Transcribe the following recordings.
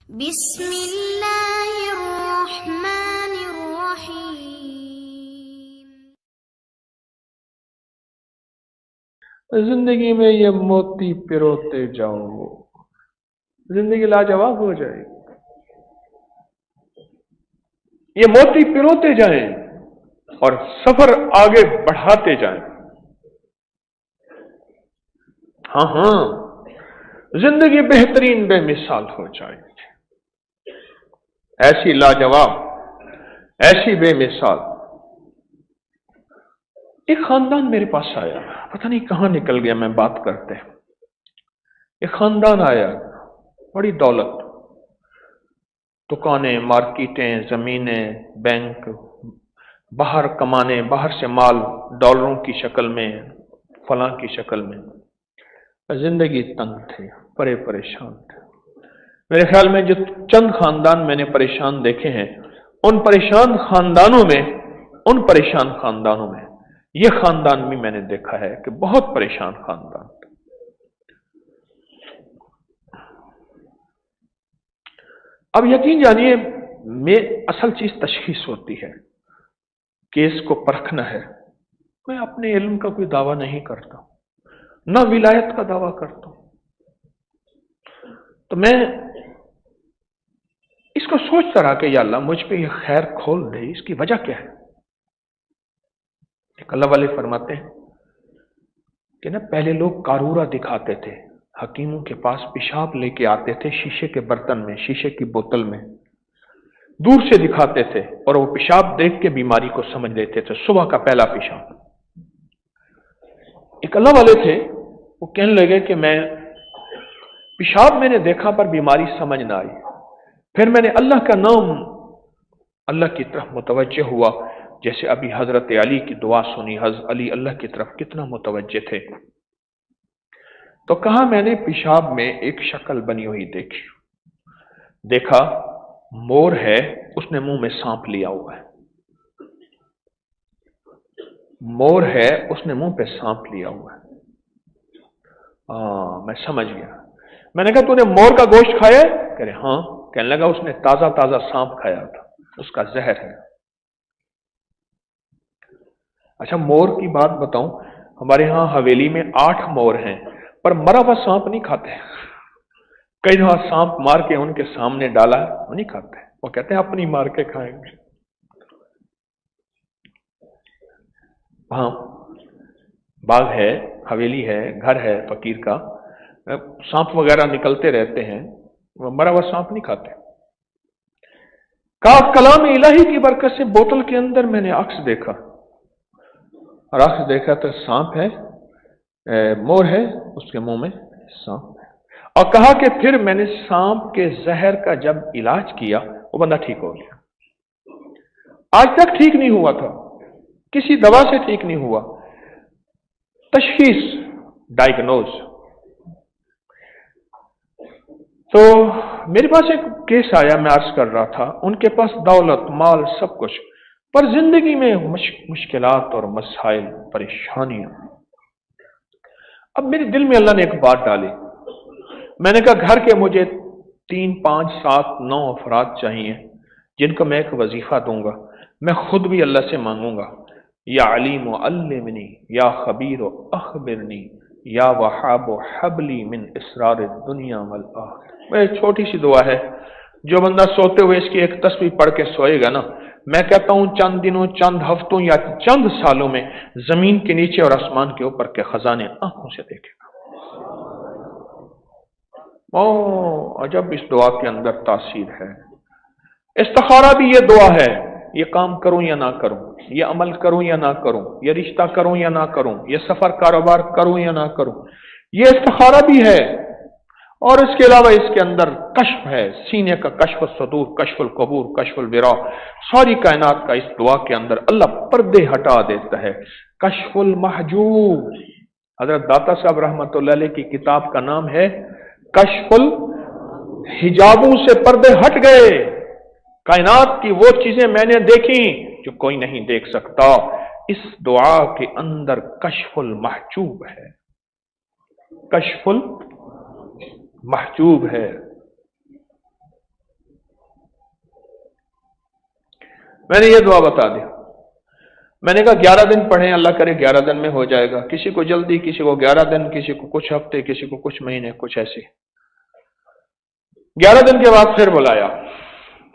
بسم اللہ الرحمن الرحیم۔ زندگی میں یہ موتی پروتے جاؤ، زندگی لاجواب ہو جائے گی۔ یہ موتی پروتے جائیں اور سفر آگے بڑھاتے جائیں۔ ہاں زندگی بہترین بے مثال ہو جائے گی، ایسی لاجواب، ایسی بے مثال۔ ایک خاندان میرے پاس آیا، پتہ نہیں کہاں نکل گیا میں بات کرتے۔ ایک خاندان آیا، بڑی دولت، دکانیں، مارکیٹیں، زمینیں، بینک، باہر کمانے، باہر سے مال ڈالروں کی شکل میں، فلاں کی شکل میں۔ زندگی تنگ تھی، پریشان تھے۔ میرے خیال میں جو چند خاندان میں نے پریشان دیکھے ہیں، ان پریشان خاندانوں میں یہ خاندان بھی میں نے دیکھا ہے کہ بہت پریشان خاندان۔ اب یقین جانیے، میں اصل چیز تشخیص ہوتی ہے، کیس کو پرکھنا ہے۔ میں اپنے علم کا کوئی دعویٰ نہیں کرتا، نہ ولایت کا دعویٰ کرتا ہوں، تو میں اس کو سوچتا رہا کہ یا اللہ مجھ پہ یہ خیر کھول دے، اس کی وجہ کیا ہے؟ ایک اللہ والے فرماتے ہیں کہ پہلے لوگ قارورہ دکھاتے تھے، حکیموں کے پاس پیشاب لے کے آتے تھے، شیشے کے برتن میں، شیشے کی بوتل میں، دور سے دکھاتے تھے، اور وہ پیشاب دیکھ کے بیماری کو سمجھ لیتے تھے، صبح کا پہلا پیشاب۔ ایک اللہ والے تھے، وہ کہنے لگے کہ میں پیشاب میں نے دیکھا پر بیماری سمجھ نہ آئی، پھر میں نے اللہ کا نام، اللہ کی طرف متوجہ ہوا، جیسے ابھی حضرت علی کی دعا سنی، حضرت علی اللہ کی طرف کتنا متوجہ تھے، تو کہا میں نے پیشاب میں ایک شکل بنی ہوئی دیکھا مور ہے، اس نے منہ میں سانپ لیا ہوا ہے، مور ہے، اس نے منہ پہ سانپ لیا ہوا ہے۔ میں سمجھ گیا۔ میں نے کہا تو نے مور کا گوشت کھایا ہے؟ کہہ رہے ہاں۔ کہنے لگا اس نے تازہ سانپ کھایا تھا، اس کا زہر ہے۔ اچھا مور کی بات بتاؤں، ہمارے ہاں حویلی میں 8 مور ہیں، پر مرا ہوا سانپ نہیں کھاتے۔ کئی دفعہ سانپ مار کے ان کے سامنے ڈالا، وہ نہیں کھاتے، وہ کہتے ہیں اپنی مار کے کھائیں گے۔ وہاں باغ ہے، حویلی ہے، گھر ہے فقیر کا، سانپ وغیرہ نکلتے رہتے ہیں، وہ مرا ہوا سانپ نہیں کھاتے۔ کلام الہی کی برکت سے بوتل کے اندر میں نے عکس دیکھا، اور عکس دیکھا تو سانپ ہے، مور ہے، اس کے منہ میں سانپ ہے، اور کہا کہ پھر میں نے سانپ کے زہر کا جب علاج کیا، وہ بندہ ٹھیک ہو گیا۔ آج تک ٹھیک نہیں ہوا تھا، کسی دوا سے ٹھیک نہیں ہوا۔ تشخیص، ڈائگنوز۔ تو میرے پاس ایک کیس آیا، میں عرض کر رہا تھا، ان کے پاس دولت، مال، سب کچھ، پر زندگی میں مشکلات اور مسائل، پریشانیاں۔ اب میرے دل میں اللہ نے ایک بات ڈالی، میں نے کہا گھر کے مجھے 3، 5، 7، 9 افراد چاہیے جن کو میں ایک وظیفہ دوں گا، میں خود بھی اللہ سے مانگوں گا، یا علیم علمنی، یا خبیر اخبرنی، یا وہاب حبلی من اسرار الدنیا والآخرہ۔ میں چھوٹی سی دعا ہے، جو بندہ سوتے ہوئے اس کی ایک تسبیح پڑھ کے سوئے گا نا، میں کہتا ہوں چند دنوں، چند ہفتوں یا چند سالوں میں زمین کے نیچے اور آسمان کے اوپر کے خزانے آنکھوں سے دیکھے گا۔ عجب اس دعا کے اندر تاثیر ہے۔ استخارہ بھی یہ دعا ہے، یہ کام کروں یا نہ کروں، یہ عمل کروں یا نہ کروں، یہ رشتہ کروں یا نہ کروں، یہ سفر کاروبار کروں یا نہ کروں، یہ استخارہ بھی ہے۔ اور اس کے علاوہ اس کے اندر کشف ہے، سینے کا کشف الصدور، کشف القبور، کشف البرا، ساری کائنات کا اس دعا کے اندر اللہ پردے ہٹا دیتا ہے۔ کشف المحجوب، حضرت داتا صاحب رحمۃ اللہ علیہ کی کتاب کا نام ہے کشف الحجابوں سے پردے ہٹ گئے، کائنات کی وہ چیزیں میں نے دیکھی جو کوئی نہیں دیکھ سکتا۔ اس دعا کے اندر کشف المحجوب ہے، کشف المحجوب ہے۔ मैंने ये दुआ बता दी। मैंने कहा 11 दिन पढ़ें, अल्लाह करे 11 दिन में हो जाएगा। किसी को जल्दी, किसी को 11 दिन, किसी को कुछ हफ्ते, किसी को कुछ महीने, कुछ ऐसे। 11 दिन के बाद फिर बुलाया,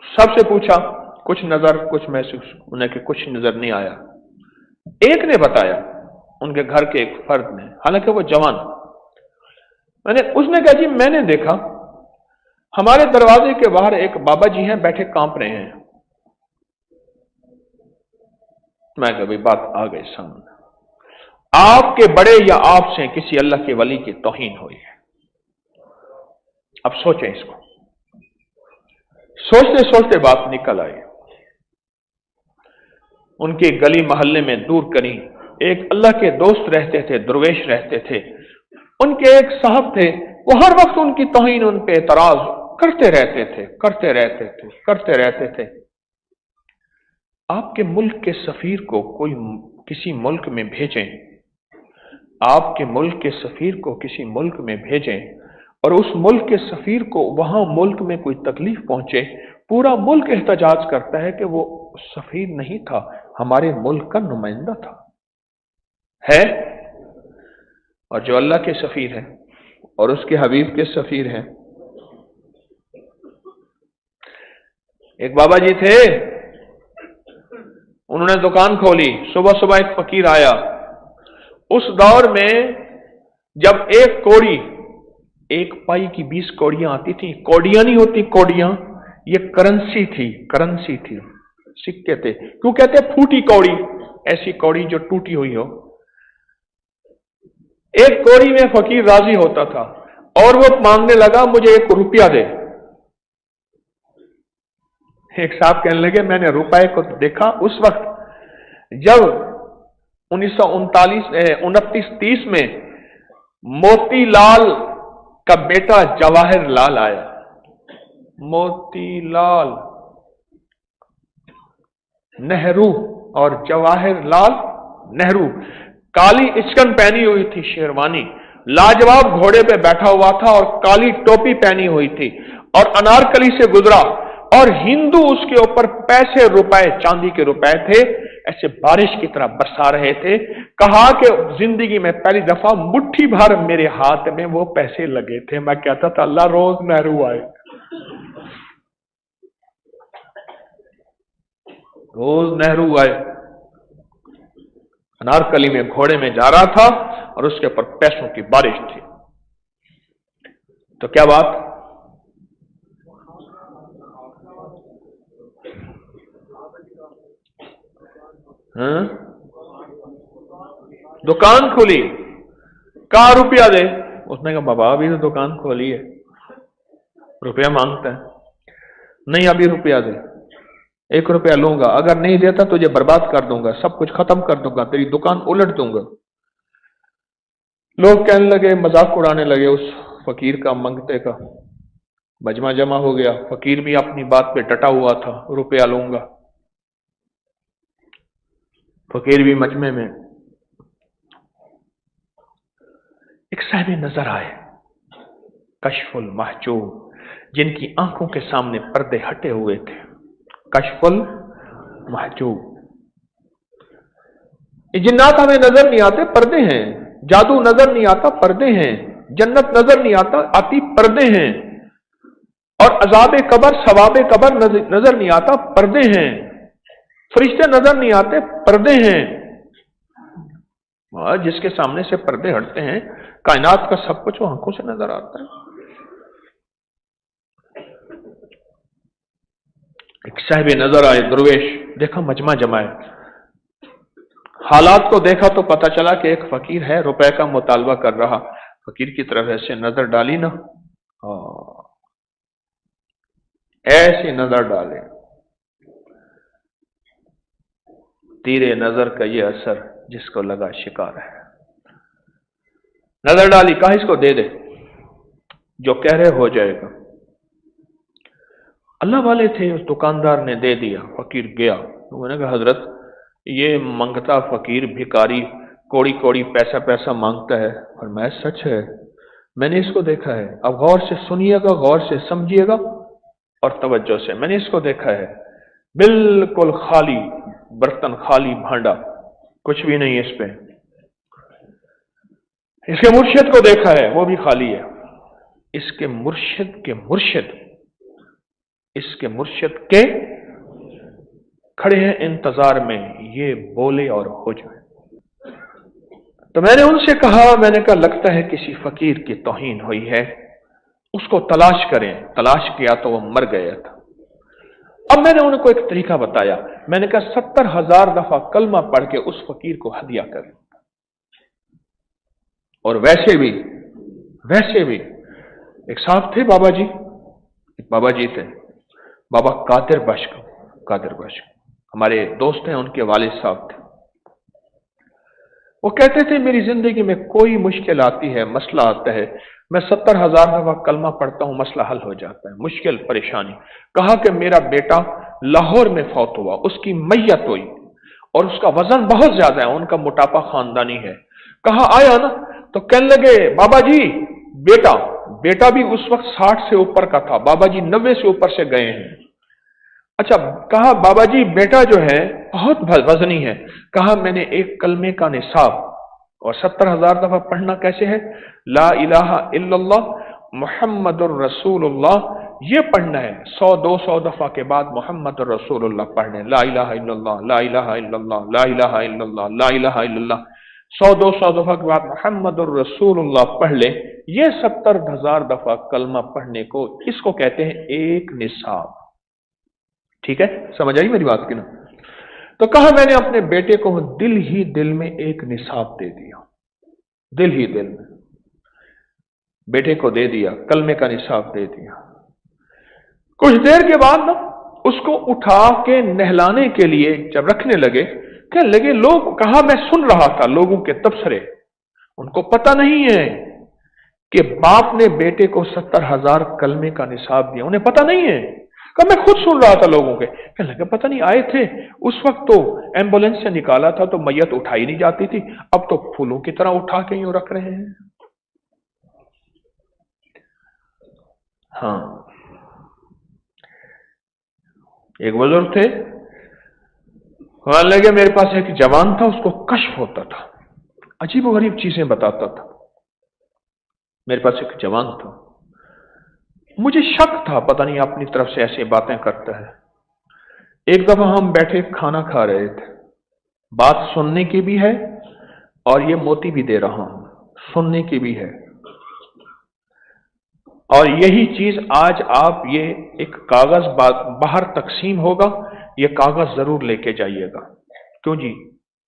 सबसे पूछा, कुछ नजर, कुछ महसूस, उन्हें कि कुछ नजर नहीं आया। एक ने बताया, उनके घर के एक फर्द ने, हालांकि वो जवान, उसने कहा जी मैंने देखा हमारे दरवाजे के बाहर एक बाबा जी हैं, बैठे कांप रहे हैं। मैं कभी बात आ गई सामने, आपके बड़े या आपसे किसी अल्लाह के वली की तौहीन हुई है। अब सोचें इसको। सोचते सोचते बात निकल आई। उनके गली मोहल्ले में दूर करीब एक अल्लाह के दोस्त रहते थे, दरवेश रहते थे। उनके एक साहब थे, वो हर वक्त उनकी तौहीन, उन पे एतराज करते रहते थे। आपके मुल्क के सफीर को कोई किसी मुल्क में भेजें, आपके मुल्क के सफीर को किसी मुल्क में भेजें और उस मुल्क के सफीर को वहां मुल्क में कोई तकलीफ पहुंचे, पूरा मुल्क एहतजाज करता है कि वो सफीर नहीं था, हमारे मुल्क का नुमाइंदा था। है और जो अल्लाह के सफीर है और उसके हबीब के सफीर हैं। एक बाबा जी थे, उन्होंने दुकान खोली। सुबह सुबह एक फकीर आया। उस दौर में जब एक कौड़ी, एक पाई की 20 कौड़ियां आती थी, कौड़ियां नहीं होती कौड़ियां, ये करेंसी थी, सिक्के थे। क्यों कहते फूटी कौड़ी? ऐसी कौड़ी जो टूटी हुई हो। एक कौड़ी में फकीर राजी होता था और वो मांगने लगा, मुझे 1 रुपया दे। एक साहब कहने लगे, मैंने रुपए को देखा उस वक्त जब 1929-30 में मोतीलाल का बेटा जवाहर लाल आया। मोतीलाल नेहरू और जवाहर लाल नेहरू, काली इचकन पहनी हुई थी, शेरवानी, लाजवाब घोड़े पे बैठा हुआ था और काली टोपी पहनी हुई थी और अनारकली से गुजरा और हिंदू उसके ऊपर पैसे, रुपए, चांदी के रुपए थे, ऐसे बारिश की तरह बरसा रहे थे। कहा कि जिंदगी में पहली दफा मुट्ठी भर मेरे हाथ में वो पैसे लगे थे। मैं कहता था अल्लाह रोज नेहरू आए, रोज नेहरू आए। अनारकली में घोड़े में जा रहा था और उसके ऊपर पैसों की बारिश थी। तो क्या बात? दुकान खोली, कहा रुपया दे। उसने कहा बाबा अभी तो दुकान खोली है, रुपया मांगता है। नहीं अभी रुपया दे, 1 रुपया लूंगा, अगर नहीं देता तुझे बर्बाद कर दूंगा, सब कुछ खत्म कर दूंगा, तेरी दुकान उलट दूंगा। लोग कहने लगे, मजाक उड़ाने लगे उस फकीर का, मंगते का। मजमा जमा हो गया। फकीर भी अपनी बात पे डटा हुआ था, रुपया लूंगा। फकीर भी मजमे में। एक साहिब नजर आए, कशफुल महजूब, जिनकी आंखों के सामने पर्दे हटे हुए थे। कशफुल महजूब। ये जिन्नात हमें नजर नहीं आते, पर्दे हैं। जादू नजर नहीं आता, पर्दे हैं। जन्नत नजर नहीं आता, आती पर्दे हैं। और अजाबे कबर, सवाबे कबर नजर नहीं आता, पर्दे हैं। फरिश्ते नजर नहीं आते, पर्दे हैं। और जिसके सामने से पर्दे हटते हैं, कायनात का सब कुछ वो आंखों से नजर आता है। एक साहिब नजर आए, दरवेश, देखा मजमा जमाए, हालात को देखा तो पता चला कि एक फकीर है, रुपए का मुतालबा कर रहा। फकीर की तरफ ऐसे नजर डाली ना, ऐसी नजर डाले, तीरे नजर का ये असर जिसको लगा शिकार है। नजर डाली, कहा इसको दे दे, जो कह रहे हो जाएगा। अल्लाह वाले थे, उस दुकानदार ने दे दिया। फकीर गया, उन्होंने कहा हजरत ये मंगता फकीर भिकारी कोड़ी कोड़ी पैसा पैसा मांगता है, और मैं सच है, मैंने इसको देखा है। अब गौर से सुनिएगा, गौर से समझिएगा और तवज्जो से। मैंने इसको देखा है, बिल्कुल खाली बर्तन, खाली भांडा, कुछ भी नहीं इस पे। इसके मुर्शिद को देखा है, वो भी खाली है। इसके मुर्शिद के मुर्शिद, इसके मुर्शिद के खड़े हैं इंतजार में, ये बोले और हो जाए। तो मैंने उनसे कहा, मैंने कहा लगता है किसी फकीर की तौहीन हुई है, उसको तलाश करें। तलाश किया तो वो मर गया था। अब मैंने उनको एक तरीका बताया, मैंने कहा 70,000 दफा कलमा पढ़ के उस फकीर को हदिया करें। और वैसे भी एक साहब थे बाबा जी, एक बाबा जी थे, बाबा कादिर बख्श, हमारे दोस्त हैं, उनके वालिद साहब थे। वो कहते थे मेरी जिंदगी में कोई मुश्किल आती है, मसला आता है, मैं 70,000 दफा कलमा पढ़ता हूं, मसला हल हो जाता है, मुश्किल परेशानी। कहा कि मेरा बेटा लाहौर में फौत हुआ, उसकी मैयत हुई और उसका वजन बहुत ज्यादा है, उनका मोटापा खानदानी है। कहा आया ना, तो कहने लगे बाबा जी बेटा भी उस वक्त 60 से ऊपर का था, बाबा जी 90 से ऊपर से गए हैं। अच्छा, कहा बाबा जी बेटा जो है बहुत वजनी है। कहा मैंने एक कलमे का निसाब और 70,000 दफा पढ़ना कैसे है, ला इलाहा इल्लल्लाह मुहम्मदुर रसूलुल्लाह, ये पढ़ना है 100-200 दफा के बाद मुहम्मदुर रसूलुल्लाह पढ़ने, ला इलाहा इल्लल्लाह, ला इलाहा इल्लल्लाह, ला इलाहा इल्लल्लाह, ला इलाहा इल्लल्लाह, 100-200 दफा के बाद मुहम्मदुर रसूलुल्लाह पढ़ ले। ये 70,000 दफा कलमा पढ़ने को, इसको कहते हैं एक निसाब। ठीक है, समझ आई मेरी बात की ना? तो कहा मैंने अपने बेटे को दिल ही दिल में एक निसाब दे दिया, दिल ही दिल में बेटे को दे दिया, कलमे का निसाब दे दिया। कुछ देर के बाद ना उसको उठा के नहलाने के लिए जब रखने लगे, कहने लगे लोग, कहा मैं सुन रहा था लोगों के तबसरे, उनको पता नहीं है कि बाप ने बेटे को 70,000 कलमे का निसाब दिया, उन्हें पता नहीं है। मैं खुद सुन रहा था लोगों के, कहने लगे पता नहीं आए थे उस वक्त तो एम्बुलेंस से निकाला था तो मैयत उठाई नहीं जाती थी, अब तो फूलों की तरह उठा के यूं रख रहे हैं। हाँ, एक बुजुर्ग थे, कहने लगे मेरे पास एक जवान था, उसको कश्फ होता था, अजीब व गरीब चीजें बताता था। मेरे पास एक जवान था, मुझे शक था पता नहीं अपनी तरफ से ऐसी बातें करता है। एक दफा हम बैठे खाना खा रहे थे, बात सुनने की भी है और ये मोती भी दे रहा हूं, सुनने की भी है। और यही चीज आज आप, ये एक कागज बाहर तकसीम होगा, ये कागज जरूर लेके जाइएगा। क्यों जी,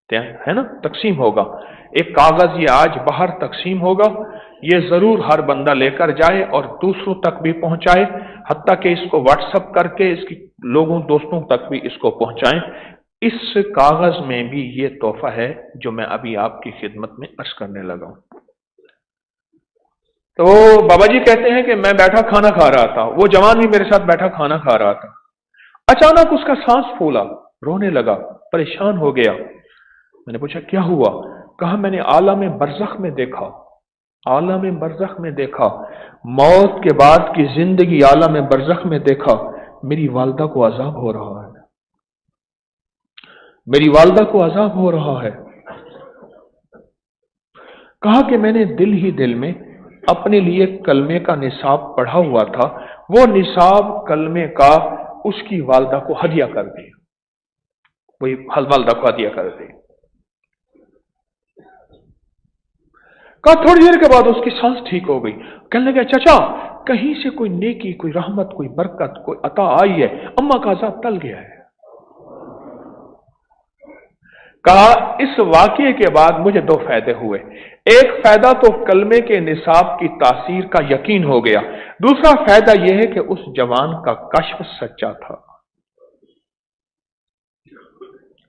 है ना, तकसीम होगा एक कागज, ये आज बाहर तकसीम होगा, ये जरूर हर बंदा लेकर जाए और दूसरों तक भी पहुंचाए, हत्ता कि इसको व्हाट्सएप करके इसकी लोगों दोस्तों तक भी इसको पहुंचाएं। इस कागज में भी ये तोहफा है जो मैं अभी आपकी खिदमत में अर्ज करने लगा हूं। तो बाबा जी कहते हैं कि मैं बैठा खाना खा रहा था, वो जवान भी मेरे साथ बैठा खाना खा रहा था। अचानक उसका सांस फूला, रोने लगा, परेशान हो गया। मैंने पूछा क्या हुआ? कहा मैंने आलम बरज़ख में देखा, आलम बरज़ख में देखा, मौत के बाद की जिंदगी आलम बरज़ख में देखा, मेरी वालदा को अजाब हो रहा है, मेरी वालदा को अजाब हो रहा है। कहा कि मैंने दिल ही दिल में अपने लिए कलमे का निसाब पढ़ा हुआ था, वो निसाब कलमे का उसकी वालदा को हदिया कर दिया, वही वालदा को हदिया कर दी। कहा थोड़ी देर के बाद उसकी सांस ठीक हो गई। कहने लगे चाचा कहीं से कोई नेकी, कोई रहमत, कोई बरकत, कोई अता आई है, अम्मा का अजाब टल गया है। कहा इस वाकये के बाद मुझे दो फायदे हुए। एक फायदा तो कलमे के निसाब की तासीर का यकीन हो गया, दूसरा फायदा यह है कि उस जवान का कश्फ सच्चा था,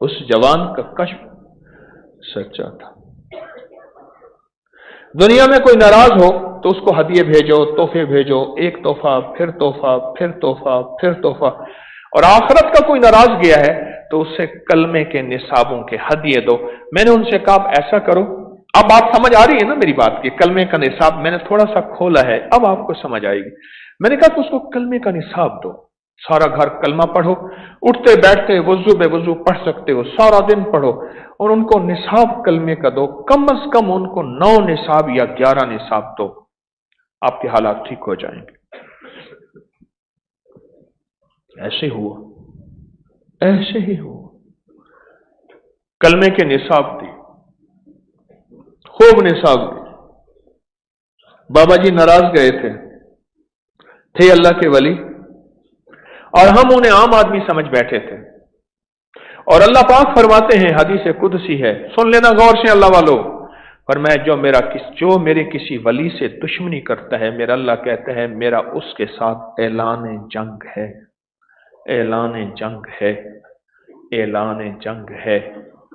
उस जवान का कश्फ सच्चा था। दुनिया में कोई नाराज हो तो उसको हदिये भेजो, तोहफे भेजो, एक तोहफा, फिर तोहफा, फिर तोहफा, फिर तोहफा। और आखिरत का कोई नाराज गया है तो उससे कलमे के निसाबों के हदिये दो। मैंने उनसे कहा आप ऐसा करो, अब बात समझ आ रही है ना मेरी बात की, कलमे का निसाब मैंने थोड़ा सा खोला है, अब आपको समझ आएगी। मैंने कहा तो उसको कलमे का निसाब दो, सारा घर कलमा पढ़ो, उठते बैठते वजू बेवजू पढ़ सकते हो, सारा दिन पढ़ो और उनको निसाब कलमे का दो, कम अज कम उनको 9 निसाब या 11 निसाब दो, आपके हालात ठीक हो जाएंगे। ऐसे हुआ, ऐसे ही हुआ। कलमे के निसाब दी, खूब निसाब दी। बाबा जी नाराज गए थे अल्लाह के वली, और हम उन्हें आम आदमी समझ बैठे थे। और अल्लाह पाक फरमाते हैं, हदीस कुदसी है, सुन लेना गौर से अल्लाह वालों, फरमाया जो मेरे किसी वली से दुश्मनी करता है, मेरा अल्लाह कहता है मेरा उसके साथ ऐलान जंग है, ऐलान जंग है, ऐलान जंग है।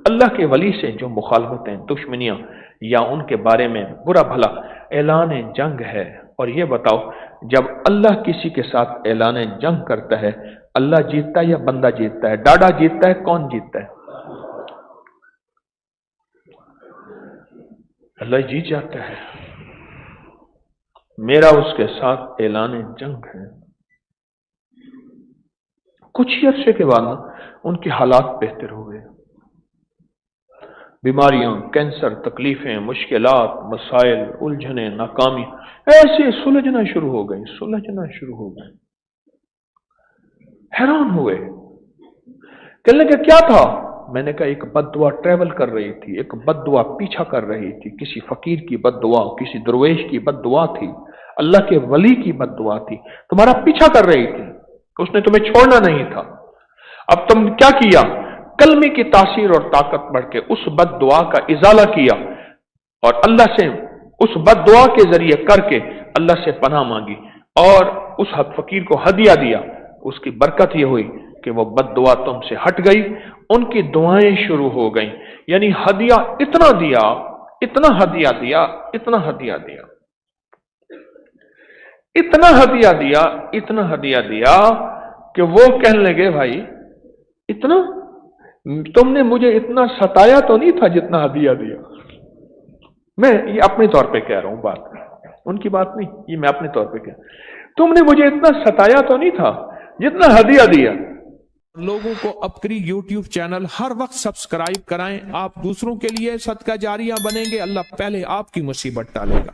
अल्लाह के वली से जो मुखालफतें, दुश्मनियां या उनके बारे में बुरा भला, ऐलान जंग है। और ये बताओ, जब अल्लाह किसी के साथ ऐलान जंग करता है, अल्लाह जीतता है या बंदा जीतता है? डाडा जीतता है, कौन जीतता है? अल्लाह जीत जाता है। मेरा उसके साथ ऐलान जंग है। कुछ ही अरसे के बाद उनके हालात बेहतर हो गए। बीमारियां, कैंसर, तकलीफें, मुश्किलात, मसाइल, उलझने, नाकामी ऐसे सुलझना शुरू हो गई, सुलझना शुरू हो गई। हैरान हुए, कहने लगे क्या था? मैंने कहा एक बद्दुआ ट्रेवल कर रही थी, एक बद्दुआ पीछा कर रही थी, किसी फकीर की बद्दुआ, किसी दरवेश की बद्दुआ थी, अल्लाह के वली की बद्दुआ थी, तुम्हारा पीछा कर रही थी, उसने तुम्हें छोड़ना नहीं था। अब तुम क्या किया? कलमे की तासीर और ताकत बढ़ के उस बद्दुआ का इजाला किया और अल्लाह से उस बद्दुआ के जरिए करके अल्लाह से पनाह मांगी और उस फकीर को हदिया दिया। उसकी बरकत ये हुई कि वो बद्दुआ तुमसे हट गई, उनकी दुआएं शुरू हो गई। यानी हदिया इतना दिया, इतना हदिया दिया, इतना हदिया दिया, इतना हदिया दिया, इतना हदिया दिया कि वो कहने लगे भाई इतना तुमने मुझे इतना सताया तो नहीं था जितना हदिया दिया। मैं ये अपने तौर पे कह रहा हूं, बात उनकी बात नहीं, ये मैं अपने तौर पे कह, तुमने मुझे इतना सताया तो नहीं था जितना हदिया दिया। लोगों को अपकरी YouTube चैनल हर वक्त सब्सक्राइब कराएं। आप दूसरों के लिए सदका जारिया बनेंगे, अल्लाह पहले आपकी मुसीबत टालेगा।